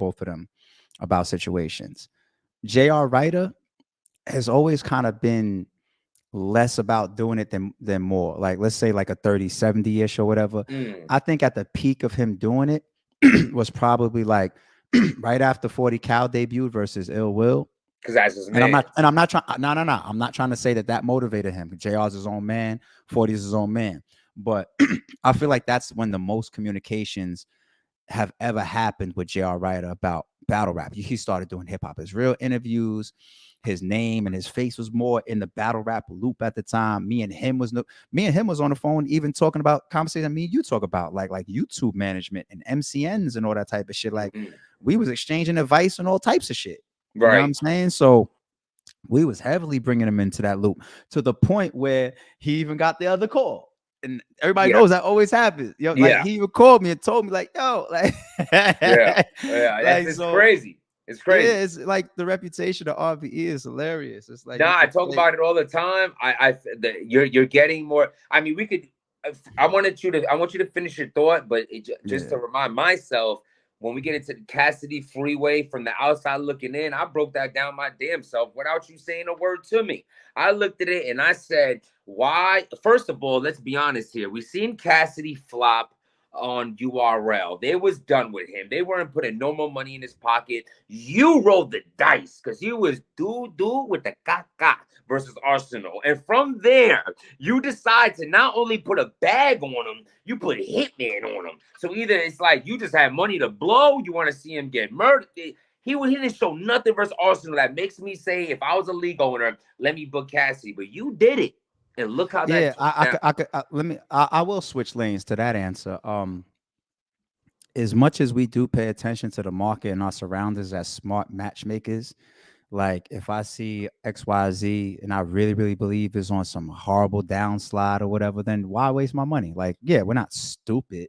both of them about situations. J.R. Writer has always kind of been less about doing it than more. Like, let's say like a 30-70-ish or whatever. Mm. I think at the peak of him doing it was probably like right after 40 Cal debuted versus Ill Will. Because that's his And I'm man. not, and I'm not trying. No, no, no. I'm not trying to say that motivated him. JR's his own man. 40 is his own man. But I feel like that's when the most communications have ever happened with J.R. Writer about battle rap. He started doing hip hop. His real interviews, his name and his face was more in the battle rap loop at the time. Me and him was on the phone, even talking about conversations that me and you talk about, like YouTube management and MCNs and all that type of shit. Like Mm-hmm. we was exchanging advice and all types of shit. You know what Right. I'm saying? So we was heavily bringing him into that loop to the point where he even got the other call. And everybody Yeah. knows that always happens. Yo, like Yeah. he even called me and told me, like, yo, like, Yeah. Yeah. That's like it's so. crazy. It's Yeah, crazy. it's like the reputation of RBE is hilarious. It's like you Nah, I could talk say, about it all the time. You're getting more. I mean, we could. I want you to finish your thought, but just yeah, to remind myself, when we get into the Cassidy freeway from the outside looking in, I broke that down my damn self without you saying a word to me. I looked at it and I said, "Why?" First of all, let's be honest here. We seen Cassidy flop on URL. They was done with him. They weren't putting no more money in his pocket. You rolled the dice because you was do with the caca versus Arsenal. And from there, you decide to not only put a bag on him, you put Hitman on him. So either it's like you just have money to blow, you want to see him get murdered. He didn't show nothing versus Arsenal that makes me say, if I was a league owner, let me book Cassidy. But you did it. And look how that yeah. turned out. Let me. I will switch lanes to that answer. As much as we do pay attention to the market and our surroundings as smart matchmakers, like if I see XYZ and I really, really believe is on some horrible downslide or whatever, then why waste my money? Like, yeah, we're not stupid.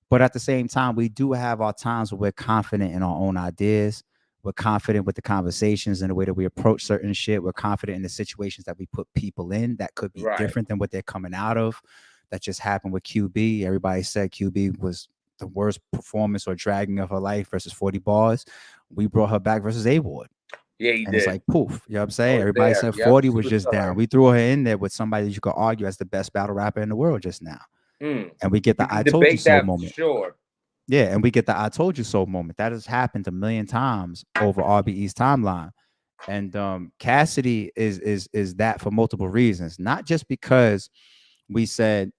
But at the same time, we do have our times where we're confident in our own ideas. We're confident with the conversations and the way that we approach certain shit. We're confident in the situations that we put people in that could be Right. different than what they're coming out of. That just happened with QB. Everybody said QB was the worst performance or dragging of her life versus 40 bars. We brought her back versus A Ward. Yeah, he And it's did. like poof. You know what I'm I saying? was Everybody there. said Yep. 40 She was was just still down. hurt. We threw her in there with somebody that you could argue as the best battle rapper in the world just now. Mm. And we get You the can I told you debate so that for moment. sure. Yeah, and we get the I told you so moment. That has happened a million times over RBE's timeline. And Cassidy is that for multiple reasons. Not just because we said,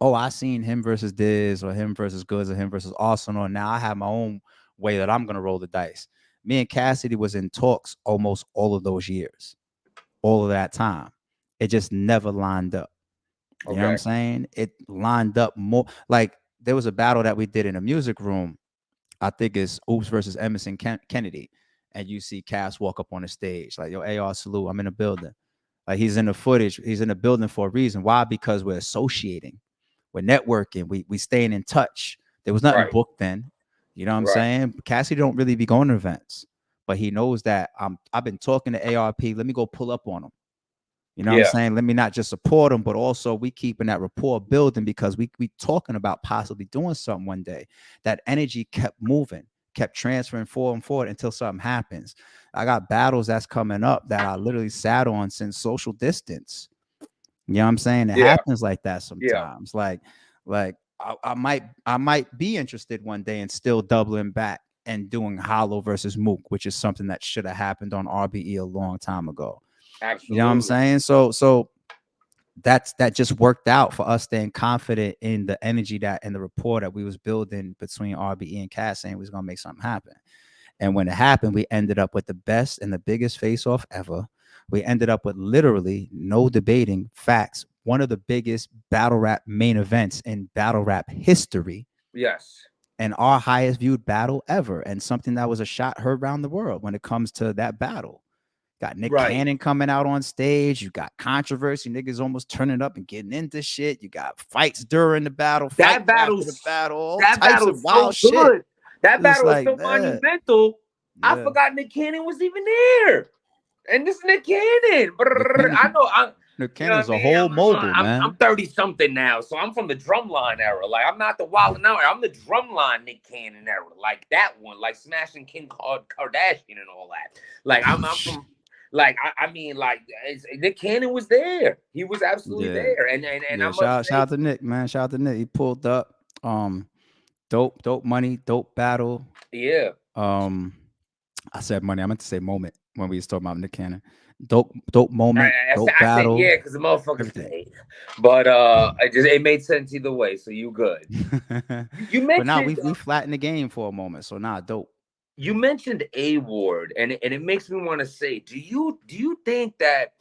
oh, I seen him versus Diz or him versus Goods or him versus Arsenal. And now I have my own way that I'm gonna roll the dice. Me and Cassidy was in talks almost all of those years, all of that time. It just never lined up. You know what I'm Okay. saying? It lined up more like there was a battle that we did in a music room. I think it's Oops versus Emerson Kennedy. And you see Cass walk up on the stage, like, yo, AR salute, I'm in the building. Like he's in the footage, he's in the building for a reason. Why? Because we're associating, we're networking, we staying in touch. There was nothing Right. booked then. You know what I'm Right. saying? Cassidy don't really be going to events, but he knows that I've been talking to ARP. Let me go pull up on him. You know what I'm Yeah. saying? Let me not just support them, but also we keeping that rapport building because we talking about possibly doing something one day. That energy kept moving, kept transferring forward and forward until something happens. I got battles that's coming up that I literally sat on since social distance. You know what I'm saying? It Yeah. happens like that Yeah. sometimes. Like I might be interested one day in still doubling back and doing Hollow versus Mook, which is something that should have happened on RBE a long time ago. You know what I'm Absolutely. saying? So that just worked out for us staying confident in the energy that and the rapport that we was building between RBE and Cass saying we was gonna make something happen. And when it happened, we ended up with the best and the biggest face off ever. We ended up with literally no debating facts. One of the biggest battle rap main events in battle rap history Yes. and our highest viewed battle ever. And something that was a shot heard around the world when it comes to that battle. Got Nick Right. Cannon coming out on stage. You got controversy. Niggas almost turning up and getting into shit. You got fights during the battle, That fights after the battle's battle, all that types of battle's so wild shit. good. That It's battle is like so that. monumental. I Yeah. forgot Nick Cannon was even there. And this Nick Cannon. Nick Brrr. Cannon. I know. Nick You know what Cannon's I a mean? whole mogul, I'm man. 30 something now, so I'm from the drumline era. Like I'm not the Wild and Out era. I'm the drumline Nick Cannon era, like that one, like smashing Kardashian and all that. Like I'm from, like I mean, like Nick Cannon was there. He was absolutely Yeah, there, and I yeah. must Shout say, out to Nick, man. Shout out to Nick. He pulled up. Dope money, dope battle. yeah. Um, I said money. I meant to say moment when we was talking about Nick Cannon. Dope moment, dope I said battle, yeah because the motherfucker's everything. paid, but it made sense either way. So you good. You But now we mentioned we flattened the game for a moment, so nah, dope. you mentioned A Ward, and it makes me want to say, do you think that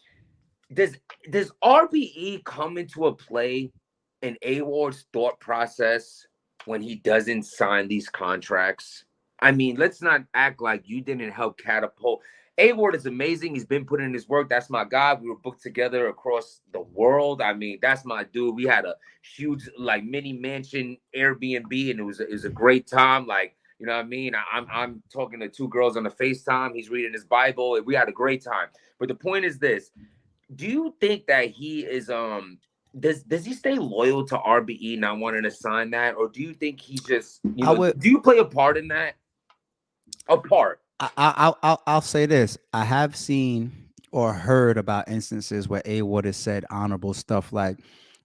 does does RBE come into a play in A Ward's thought process when he doesn't sign these contracts? I mean, let's not act like you didn't help catapult. A Ward is amazing. He's been putting in his work. That's my guy. We were booked together across the world. I mean, that's my dude. We had a huge like mini mansion Airbnb, and it was a great time. Like, you know what I mean? I'm talking to two girls on the FaceTime. He's reading his Bible. We had a great time. But the point is this: do you think that he is does he stay loyal to RBE not wanting to sign that, or do you think he just I would. do you play a part in that? A part, I'll say this. I have seen or heard about instances where A Wood has said honorable stuff like,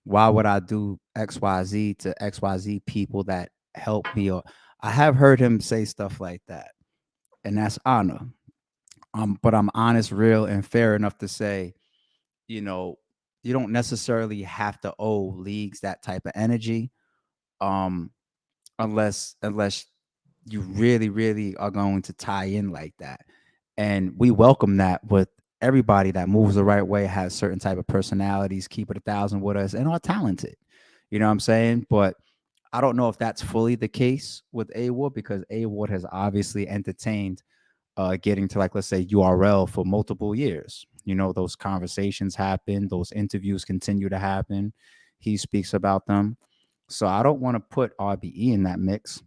"Why would I do XYZ to XYZ people that help me?" Or I have heard him say stuff like that, and that's honor. But I'm honest, real, and fair enough to say, you know, you don't necessarily have to owe leagues that type of energy, um, unless you really, really are going to tie in like that. And we welcome that with everybody that moves the right way, has certain type of personalities, keep it 1,000 with us, and are talented. You know what I'm saying? But I don't know if that's fully the case with A Ward because A Ward has obviously entertained getting to, like, let's say URL for multiple years. You know, those conversations happen, those interviews continue to happen. He speaks about them. So I don't want to put RBE in that mix.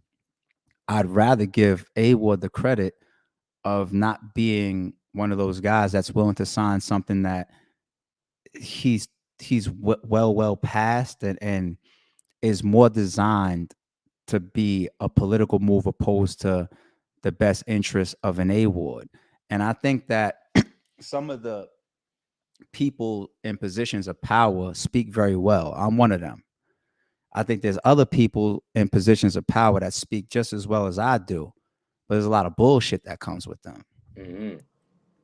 I'd rather give A Ward the credit of not being one of those guys that's willing to sign something that he's well past and is more designed to be a political move opposed to the best interest of an A Ward. And I think that some of the people in positions of power speak very well. I'm one of them. I think there's other people in positions of power that speak just as well as I do, but there's a lot of bullshit that comes with them. mm-hmm.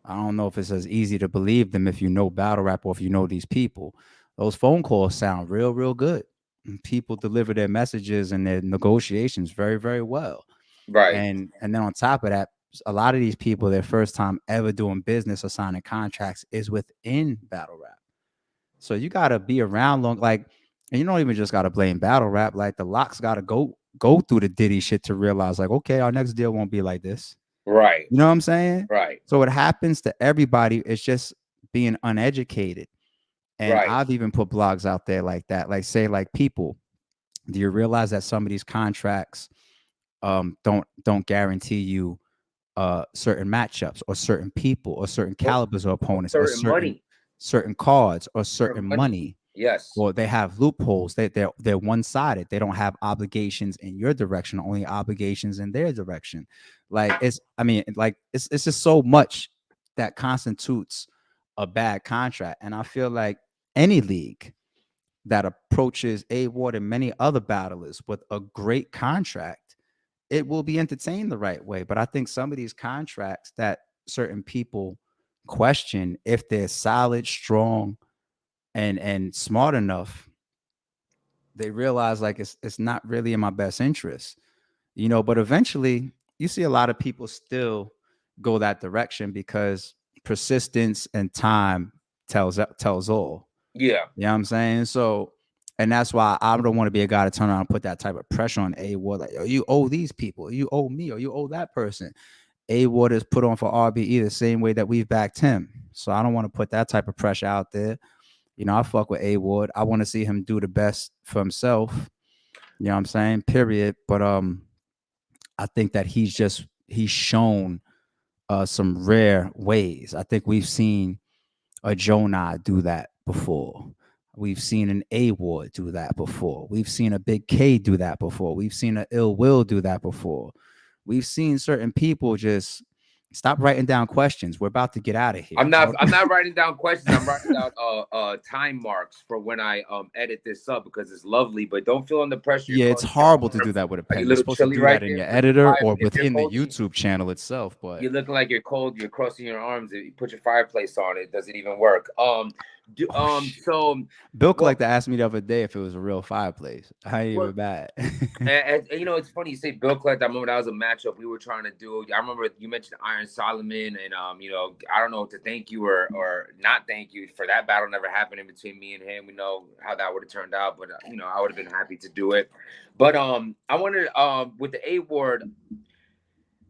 I don't know if it's as easy to believe them if you know battle rap or if you know these people. Those phone calls sound real, real good. And people deliver their messages and their negotiations very, very well. Right, And then on top of that, a lot of these people, their first time ever doing business or signing contracts is within battle rap. So you gotta be around long, like, and you don't even just gotta blame battle rap. Like the locks gotta go through the Diddy shit to realize, like, okay, our next deal won't be like this. right, You know what I'm saying? right, So it happens to everybody. It's just being uneducated. And right, I've even put blogs out there like that. Like, say, like, people, do you realize that some of these contracts don't guarantee you certain matchups or certain people or certain nope. calibers or opponents or Certain money, certain cards or certain certain money. money, Yes, or they have loopholes. They're one sided. They don't have obligations in your direction, only obligations in their direction. Like, it's, I mean, like, it's just so much that constitutes a bad contract. And I feel like any league that approaches A Ward and many other battlers with a great contract, it will be entertained the right way. But I think some of these contracts that certain people question if they're solid, strong, and smart enough, they realize, like, it's not really in my best interest. But eventually you see a lot of people still go that direction because persistence and time tells all. yeah, You know what I'm saying? So, and that's why I don't want to be a guy to turn around and put that type of pressure on A Ward. Like, "Yo, you owe these people, you owe me, or you owe that person." A Ward is put on for RBE the same way that we've backed him. So I don't want to put that type of pressure out there. I fuck with A Ward. I want to see him do the best for himself. You know what I'm saying? Period. But I think that he's shown some rare ways. I think we've seen a Jonah do that before. We've seen an A Ward do that before. We've seen a Big K do that before. We've seen an Ill Will do that before. We've seen certain people just stop writing down questions. We're about to get out of here. I'm not writing down questions. I'm writing down time marks for when I edit this up because it's lovely. But don't feel under pressure. You're Yeah, it's crossing your horrible to do arms. that with a Are you a pen. You're little supposed to chilly do right that in there? your Put your editor fire. or If you're within the cold, YouTube channel itself. But you're looking like you're cold. You're crossing your arms. You put your fireplace on. It doesn't even work. oh shit. So Bill well, Collector asked me the other day if it was a real fireplace. I ain't well, even bad. and, you know, it's funny you say Bill Collector. I remember that was a matchup we were trying to do. I remember you mentioned Iron Solomon, and you know, I don't know to thank you or not thank you for that battle. Never happened in between me and him. We know how that would have turned out, but you know, I would have been happy to do it. But I wanted with the A Ward.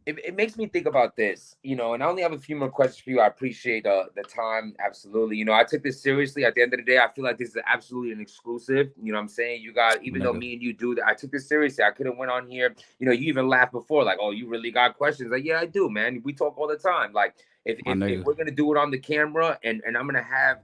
It makes me think about this, you know, and I only have a few more questions for you. I appreciate the time. Absolutely. You know, I took this seriously. At the end of the day, I feel like this is absolutely an exclusive. You know what I'm saying? You got, even though Nigga, me and you do that, I took this seriously. I could have went on here. You know, you even laughed before, like, oh, you really got questions. Like, yeah, I do, man. We talk all the time. Like, my if nigga. we're going to do it on the camera and I'm going to have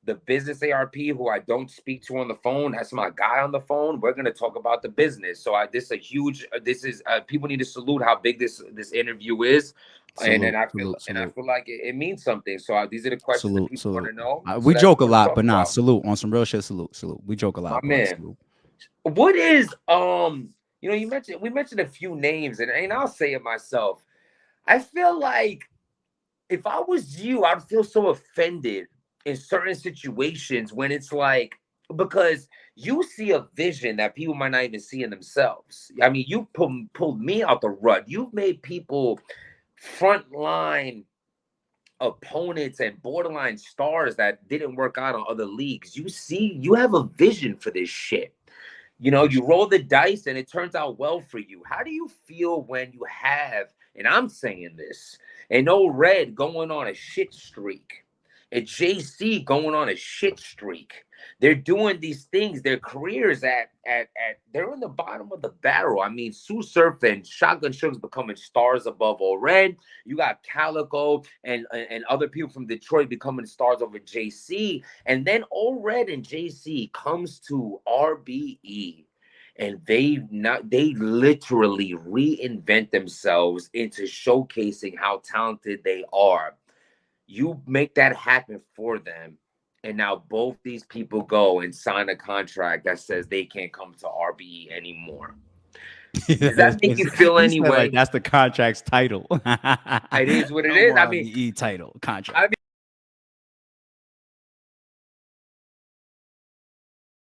the business ARP who I don't speak to on the phone. That's my guy on the phone. We're gonna talk about the business. So this is a huge. This is people need to salute how big this interview is, and Salute, salute, I salute, feel like it means something. So these are the questions that salute, people want salute. to know. So We that's joke what a we're gonna lot, talk but nah, about, salute on some real shit. Salute, salute. We joke a my lot, but man. salute. What is you know, we mentioned a few names, and I'll say it myself. I feel like if I was you, I'd feel so offended in certain situations when it's like, because you see a vision that people might not even see in themselves. I mean, you pulled me out the rut. You've made people frontline opponents and borderline stars that didn't work out on other leagues. You see, you have a vision for this shit. You know, you roll the dice and it turns out well for you. How do you feel when you have, and I'm saying this, an old Red going on a shit streak, a JC going on a shit streak? They're doing these things, their careers they're in the bottom of the barrel. I mean, Sue Surf and Shotgun Sugar's becoming stars above All Red. You got Calico and other people from Detroit becoming stars over JC. And then All Red and JC comes to RBE and they literally reinvent themselves into showcasing how talented they are. You make that happen for them, and now both these people go and sign a contract that says they can't come to RBE anymore. Does that make you feel He any said like way? that's the contract's title. It is what it No is. more RBE title I contract.